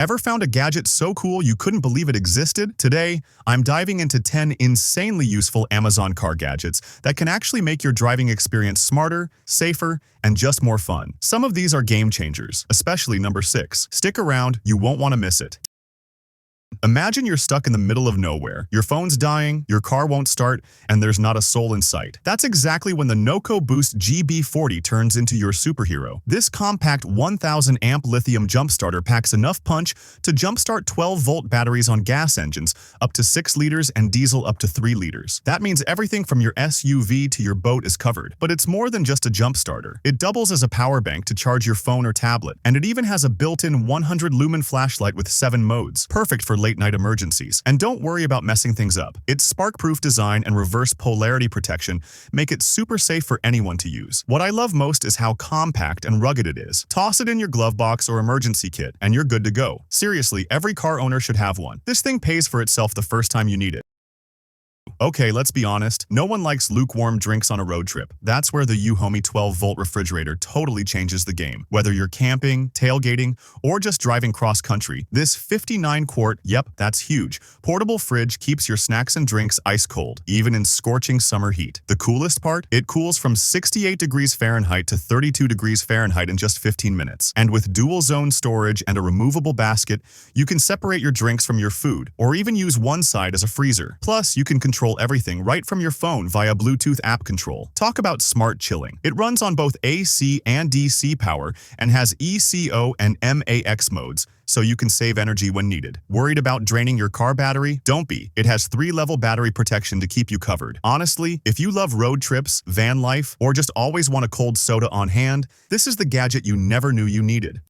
Ever found a gadget so cool you couldn't believe it existed? Today, I'm diving into 10 insanely useful Amazon car gadgets that can actually make your driving experience smarter, safer, and just more fun. Some of these are game changers, especially number 6. Stick around, you won't want to miss it. Imagine you're stuck in the middle of nowhere. Your phone's dying, your car won't start, and there's not a soul in sight. That's exactly when the NOCO Boost GB40 turns into your superhero. This compact 1000-amp lithium jumpstarter packs enough punch to jumpstart 12-volt batteries on gas engines up to 6 liters and diesel up to 3 liters. That means everything from your SUV to your boat is covered. But it's more than just a jumpstarter. It doubles as a power bank to charge your phone or tablet, and it even has a built-in 100-lumen flashlight with 7 modes, perfect for late-night emergencies. And don't worry about messing things up. Its spark-proof design and reverse polarity protection make it super safe for anyone to use. What I love most is how compact and rugged it is. Toss it in your glove box or emergency kit, and you're good to go. Seriously, every car owner should have one. This thing pays for itself the first time you need it. Okay, let's be honest, no one likes lukewarm drinks on a road trip. That's where the EUHOMY 12-volt refrigerator totally changes the game. Whether you're camping, tailgating, or just driving cross-country, this 59-quart, yep, that's huge, portable fridge keeps your snacks and drinks ice cold, even in scorching summer heat. The coolest part? It cools from 68 degrees Fahrenheit to 32 degrees Fahrenheit in just 15 minutes. And with dual-zone storage and a removable basket, you can separate your drinks from your food, or even use one side as a freezer. Plus, you can control everything right from your phone via Bluetooth app control. Talk about smart chilling. It runs on both AC and DC power and has ECO and MAX modes, so you can save energy when needed. Worried about draining your car battery? Don't be. It has 3-level battery protection to keep you covered. Honestly, if you love road trips, van life, or just always want a cold soda on hand, this is the gadget you never knew you needed.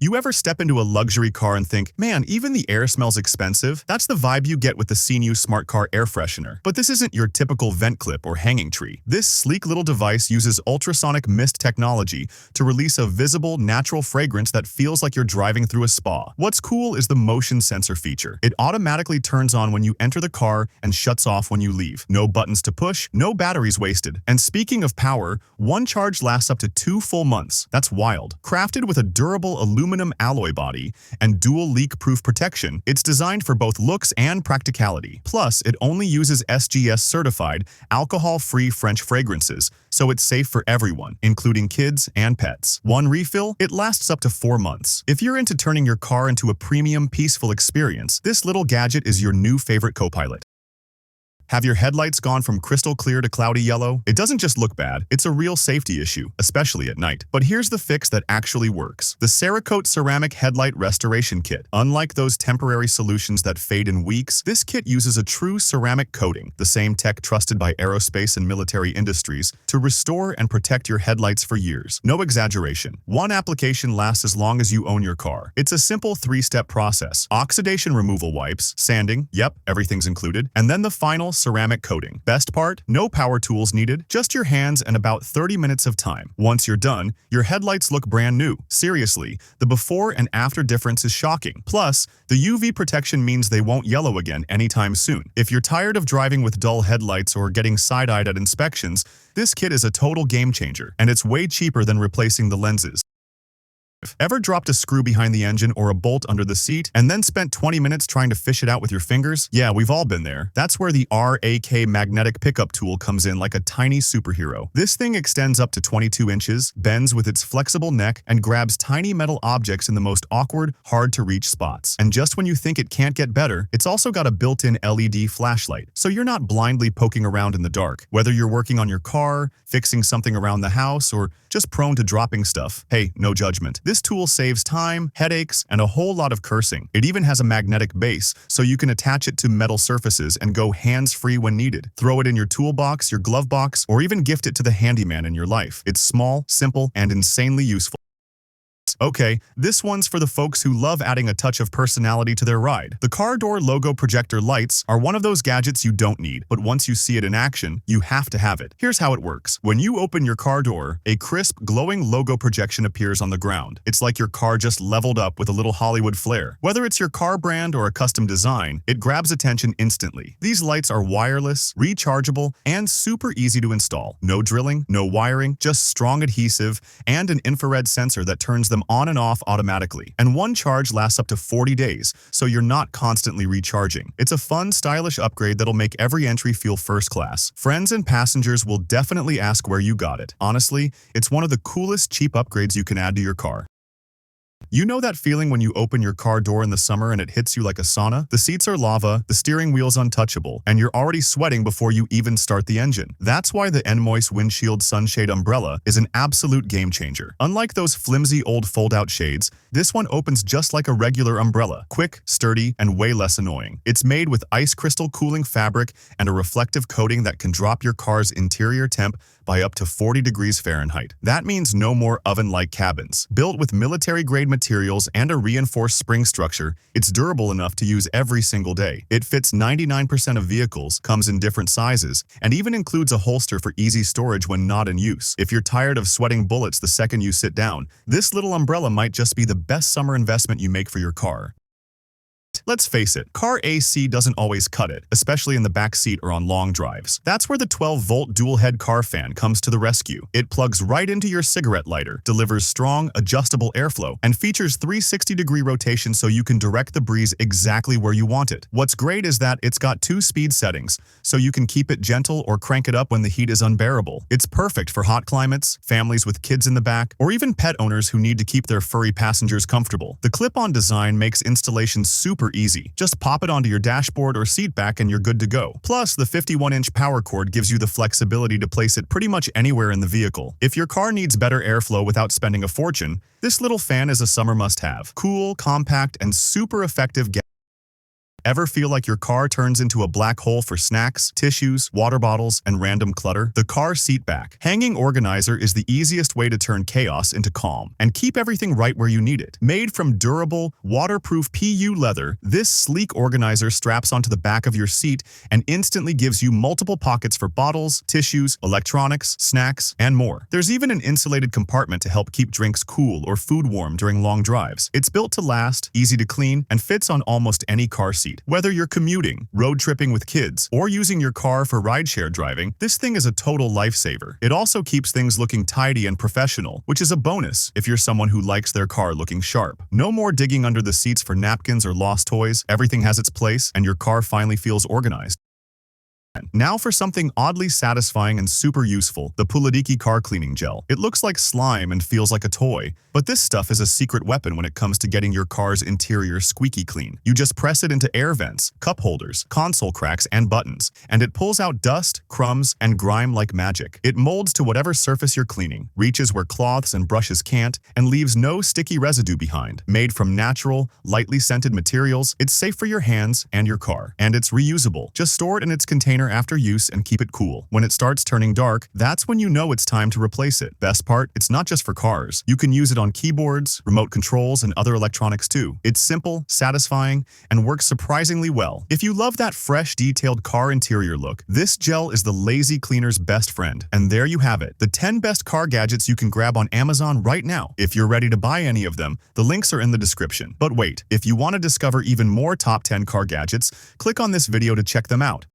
You ever step into a luxury car and think, man, even the air smells expensive? That's the vibe you get with the Ceeniu Smart Car Air Freshener. But this isn't your typical vent clip or hanging tree. This sleek little device uses ultrasonic mist technology to release a visible, natural fragrance that feels like you're driving through a spa. What's cool is the motion sensor feature. It automatically turns on when you enter the car and shuts off when you leave. No buttons to push, no batteries wasted. And speaking of power, one charge lasts up to 2 full months. That's wild. Crafted with a durable aluminum alloy body and dual leak-proof protection, it's designed for both looks and practicality. Plus, it only uses SGS-certified, alcohol-free French fragrances, so it's safe for everyone, including kids and pets. One refill, it lasts up to 4 months. If you're into turning your car into a premium, peaceful experience, this little gadget is your new favorite co-pilot. Have your headlights gone from crystal clear to cloudy yellow? It doesn't just look bad, it's a real safety issue, especially at night. But here's the fix that actually works. The CERAKOTE Ceramic Headlight Restoration Kit. Unlike those temporary solutions that fade in weeks, this kit uses a true ceramic coating, the same tech trusted by aerospace and military industries, to restore and protect your headlights for years. No exaggeration. One application lasts as long as you own your car. It's a simple 3-step process. Oxidation removal wipes, sanding, yep, everything's included, and then the final ceramic coating. Best part? No power tools needed, just your hands and about 30 minutes of time. Once you're done, your headlights look brand new. Seriously, the before and after difference is shocking. Plus, the UV protection means they won't yellow again anytime soon. If you're tired of driving with dull headlights or getting side-eyed at inspections, this kit is a total game changer, and it's way cheaper than replacing the lenses. Ever dropped a screw behind the engine or a bolt under the seat and then spent 20 minutes trying to fish it out with your fingers? Yeah, we've all been there. That's where the RAK magnetic pickup tool comes in like a tiny superhero. This thing extends up to 22 inches, bends with its flexible neck, and grabs tiny metal objects in the most awkward, hard-to-reach spots. And just when you think it can't get better, it's also got a built-in LED flashlight, so you're not blindly poking around in the dark. Whether you're working on your car, fixing something around the house, or just prone to dropping stuff, hey, no judgment. This tool saves time, headaches, and a whole lot of cursing. It even has a magnetic base, so you can attach it to metal surfaces and go hands-free when needed. Throw it in your toolbox, your glove box, or even gift it to the handyman in your life. It's small, simple, and insanely useful. Okay, this one's for the folks who love adding a touch of personality to their ride. The car door logo projector lights are one of those gadgets you don't need, but once you see it in action, you have to have it. Here's how it works. When you open your car door, a crisp, glowing logo projection appears on the ground. It's like your car just leveled up with a little Hollywood flair. Whether it's your car brand or a custom design, it grabs attention instantly. These lights are wireless, rechargeable, and super easy to install. No drilling, no wiring, just strong adhesive and an infrared sensor that turns them on and off automatically. And one charge lasts up to 40 days, so you're not constantly recharging. It's a fun, stylish upgrade that'll make every entry feel first class. Friends and passengers will definitely ask where you got it. Honestly, it's one of the coolest cheap upgrades you can add to your car. You know that feeling when you open your car door in the summer and it hits you like a sauna? The seats are lava, the steering wheel's untouchable, and you're already sweating before you even start the engine. That's why the Nmoiss Windshield Sunshade Umbrella is an absolute game changer. Unlike those flimsy old fold-out shades, this one opens just like a regular umbrella. Quick, sturdy, and way less annoying. It's made with ice crystal cooling fabric and a reflective coating that can drop your car's interior temp by up to 40 degrees Fahrenheit. That means no more oven-like cabins. Built with military-grade materials and a reinforced spring structure, it's durable enough to use every single day. It fits 99% of vehicles, comes in different sizes, and even includes a holster for easy storage when not in use. If you're tired of sweating bullets the second you sit down, this little umbrella might just be the best summer investment you make for your car. Let's face it, car AC doesn't always cut it, especially in the back seat or on long drives. That's where the 12-volt dual-head car fan comes to the rescue. It plugs right into your cigarette lighter, delivers strong, adjustable airflow, and features 360-degree rotation so you can direct the breeze exactly where you want it. What's great is that it's got 2 speed settings, so you can keep it gentle or crank it up when the heat is unbearable. It's perfect for hot climates, families with kids in the back, or even pet owners who need to keep their furry passengers comfortable. The clip-on design makes installation super easy. Just pop it onto your dashboard or seat back and you're good to go. Plus, the 51-inch power cord gives you the flexibility to place it pretty much anywhere in the vehicle. If your car needs better airflow without spending a fortune, this little fan is a summer must-have. Cool, compact, and super effective. Ever feel like your car turns into a black hole for snacks, tissues, water bottles, and random clutter? The car seat back hanging organizer is the easiest way to turn chaos into calm and keep everything right where you need it. Made from durable, waterproof PU leather, this sleek organizer straps onto the back of your seat and instantly gives you multiple pockets for bottles, tissues, electronics, snacks, and more. There's even an insulated compartment to help keep drinks cool or food warm during long drives. It's built to last, easy to clean, and fits on almost any car seat. Whether you're commuting, road tripping with kids, or using your car for rideshare driving, this thing is a total lifesaver. It also keeps things looking tidy and professional, which is a bonus if you're someone who likes their car looking sharp. No more digging under the seats for napkins or lost toys. Everything has its place, and your car finally feels organized. Now for something oddly satisfying and super useful, the PULIDIKI Car Cleaning Gel. It looks like slime and feels like a toy, but this stuff is a secret weapon when it comes to getting your car's interior squeaky clean. You just press it into air vents, cup holders, console cracks, and buttons, and it pulls out dust, crumbs, and grime like magic. It molds to whatever surface you're cleaning, reaches where cloths and brushes can't, and leaves no sticky residue behind. Made from natural, lightly scented materials, it's safe for your hands and your car, and it's reusable. Just store it in its container after use and keep it cool. When it starts turning dark, that's when you know it's time to replace it. Best part, it's not just for cars. You can use it on keyboards, remote controls, and other electronics too. It's simple, satisfying, and works surprisingly well. If you love that fresh, detailed car interior look, this gel is the lazy cleaner's best friend. And there you have it, the 10 best car gadgets you can grab on Amazon right now. If you're ready to buy any of them, the links are in the description. But wait, if you want to discover even more top 10 car gadgets, click on this video to check them out.